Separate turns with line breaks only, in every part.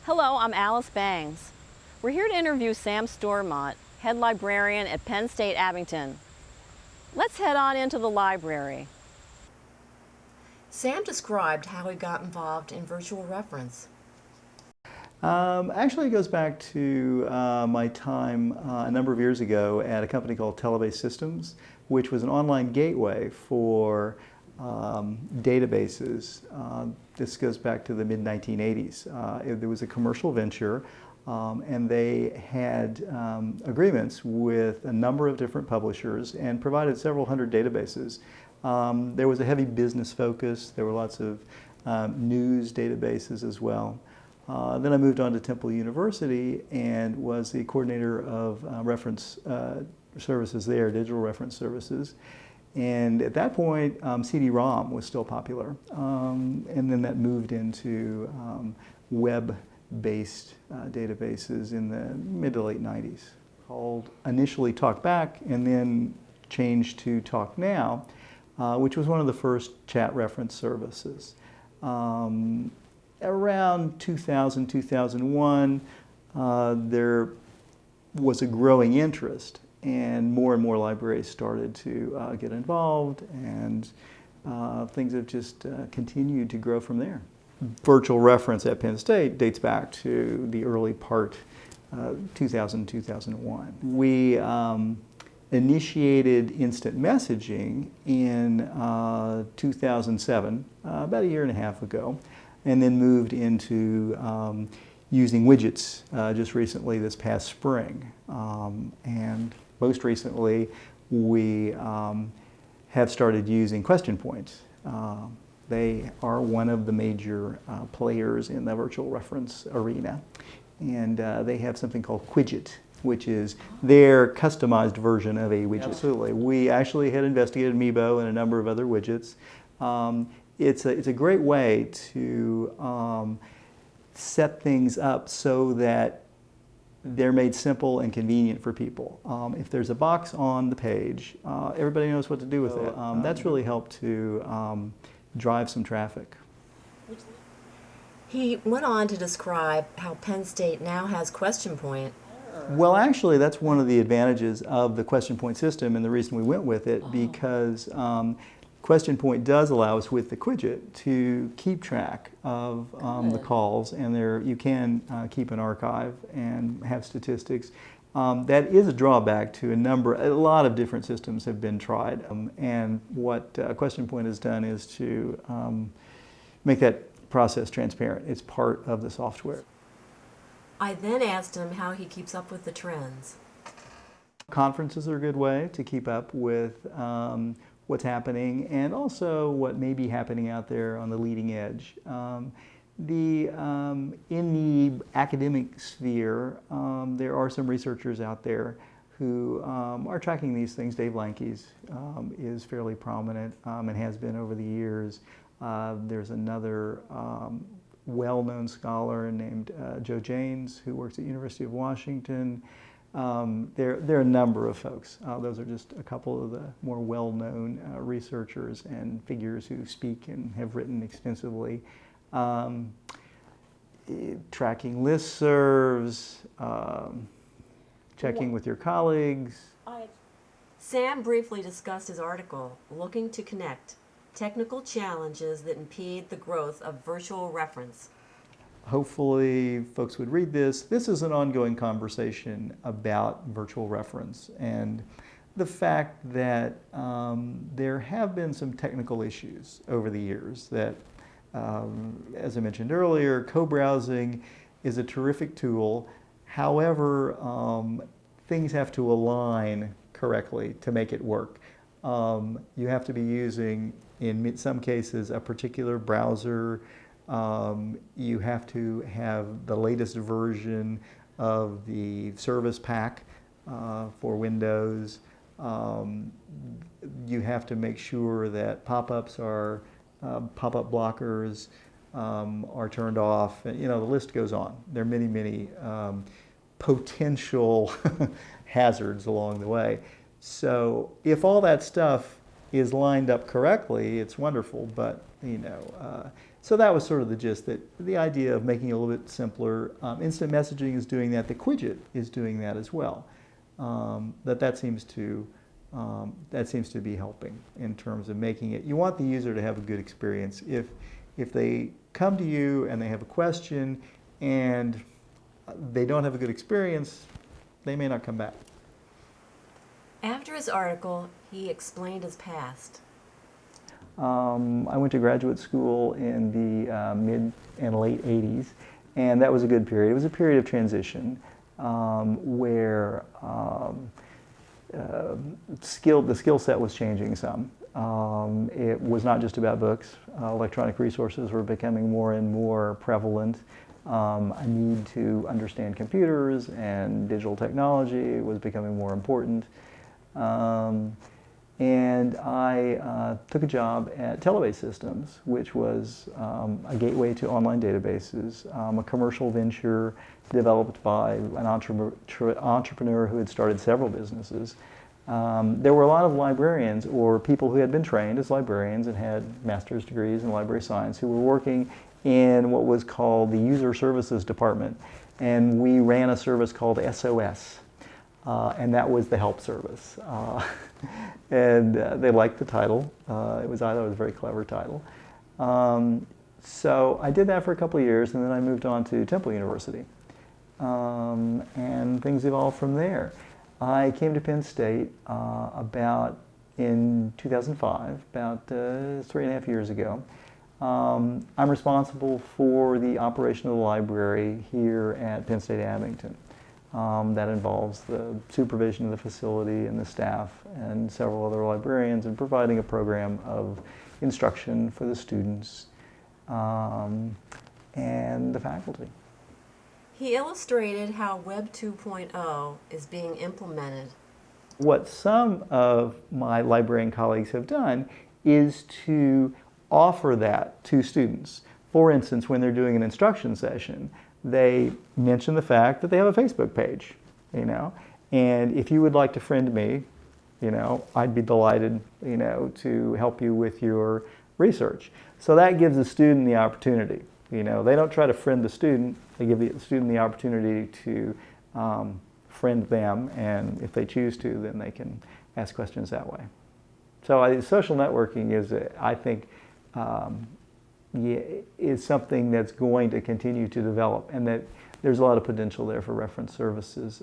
Hello, I'm Alice Bangs. We're here to interview Sam Stormont, head librarian at Penn State Abington. Let's head on into the library.
Sam described how he got involved in virtual reference.
Actually, it goes back to my time a number of years ago at a company called Telebase Systems, which was an online gateway for databases. This goes back to the mid-1980s. There was a commercial venture, and they had agreements with a number of different publishers and provided several hundred databases. There was a heavy business focus. There were lots of news databases as well. Then I moved on to Temple University and was the coordinator of reference services there, digital reference services. And at that point, CD-ROM was still popular. And then that moved into web-based databases in the mid to late 90s. Called initially TalkBack and then changed to TalkNow, which was one of the first chat reference services. Around 2000, 2001, there was a growing interest, and more libraries started to get involved, and things have just continued to grow from there. Virtual reference at Penn State dates back to the early part, 2000, 2001. We initiated instant messaging in 2007, about a year and a half ago, and then moved into using widgets just recently this past spring. And most recently, we have started using question points. They are one of the major players in the virtual reference arena. And they have something called Quidget, which is their customized version of a widget. Absolutely. We actually had investigated Meebo and a number of other widgets. It's a great way to set things up so that they're made simple and convenient for people. If there's a box on the page, everybody knows what to do with it. That's really helped to drive some traffic.
He went on to describe how Penn State now has Question Point.
Well, actually, that's one of the advantages of the Question Point system, and the reason we went with it, because Question Point does allow us with the Quidget to keep track of the calls, and you can keep an archive and have statistics. That is a drawback to a lot of different systems have been tried, and what Question Point has done is to make that process transparent. It's part of the software.
I then asked him how he keeps up with the trends.
Conferences are a good way to keep up with what's happening and also what may be happening out there on the leading edge. In the academic sphere, there are some researchers out there who are tracking these things. Dave Lanke's is fairly prominent and has been over the years. There's another well-known scholar named Joe Janes who works at University of Washington. There are a number of folks. Those are just a couple of the more well-known researchers and figures who speak and have written extensively. Tracking listservs, checking with your colleagues.
Sam briefly discussed his article, Looking to Connect, Technical Challenges that Impede the Growth of Virtual Reference.
Hopefully folks would read this. This is an ongoing conversation about virtual reference and the fact that there have been some technical issues over the years that, as I mentioned earlier, co-browsing is a terrific tool. However, things have to align correctly to make it work. You have to be using, in some cases, a particular browser. You have to have the latest version of the service pack for Windows. You have to make sure that pop-ups are, pop-up blockers are turned off. You know, the list goes on. There are many potential hazards along the way. So if all that stuff is lined up correctly, it's wonderful. But so that was sort of the gist. That the idea of making it a little bit simpler. Instant messaging is doing that. The Quidget is doing that as well. That seems to be helping in terms of making it. You want the user to have a good experience. If they come to you and they have a question and they don't have a good experience, they may not come back.
After his article, he explained his past.
I went to graduate school in the mid and late 80s, and that was a good period. It was a period of transition where the skill set was changing some. It was not just about books. Electronic resources were becoming more and more prevalent. A need to understand computers and digital technology was becoming more important. And I took a job at Telebase Systems, which was a gateway to online databases, a commercial venture developed by an entrepreneur who had started several businesses. There were a lot of librarians or people who had been trained as librarians and had master's degrees in library science who were working in what was called the User Services Department. And we ran a service called SOS. And that was the help service. And they liked the title. I thought it was a very clever title. So I did that for a couple of years, and then I moved on to Temple University. And things evolved from there. I came to Penn State in 2005, about 3.5 years ago. I'm responsible for the operation of the library here at Penn State Abington. That involves the supervision of the facility and the staff and several other librarians, and providing a program of instruction for the students and the faculty.
He illustrated how Web 2.0 is being implemented.
What some of my librarian colleagues have done is to offer that to students. For instance, when they're doing an instruction session, they mention the fact that they have a Facebook page, and if you would like to friend me, I'd be delighted, to help you with your research. So that gives the student the opportunity. They don't try to friend the student, they give the student the opportunity to friend them, and if they choose to, then they can ask questions that way. So social networking is, I think, is something that's going to continue to develop, and that there's a lot of potential there for reference services.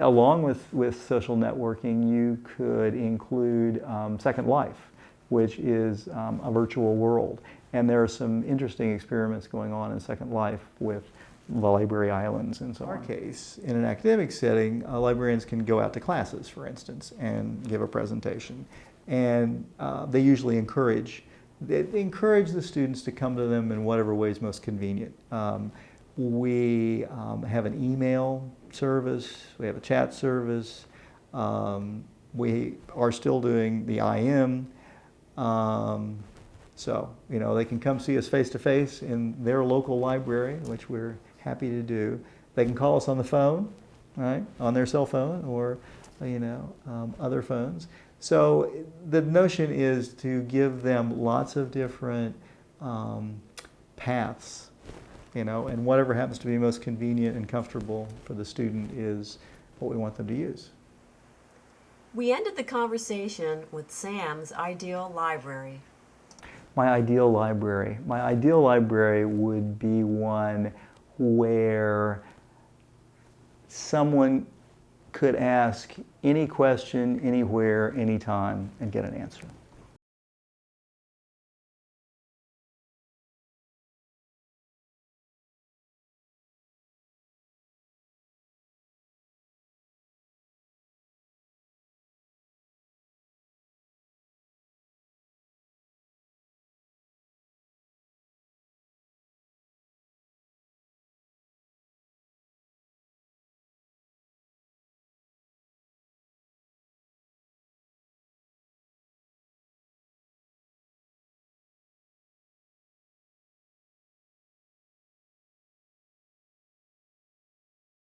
Along with social networking, you could include Second Life, which is a virtual world. And there are some interesting experiments going on in Second Life with the library islands and so on. In our case, in an academic setting, librarians can go out to classes, for instance, and give a presentation. And they usually encourage the students to come to them in whatever way is most convenient. We have an email service, we have a chat service, we are still doing the IM. So, they can come see us face to face in their local library, which we're happy to do. They can call us on the phone, right, on their cell phone or, other phones. So the notion is to give them lots of different paths, and whatever happens to be most convenient and comfortable for the student is what we want them to use.
We ended the conversation with Sam's ideal library.
My ideal library would be one where someone could ask any question, anywhere, anytime, and get an answer.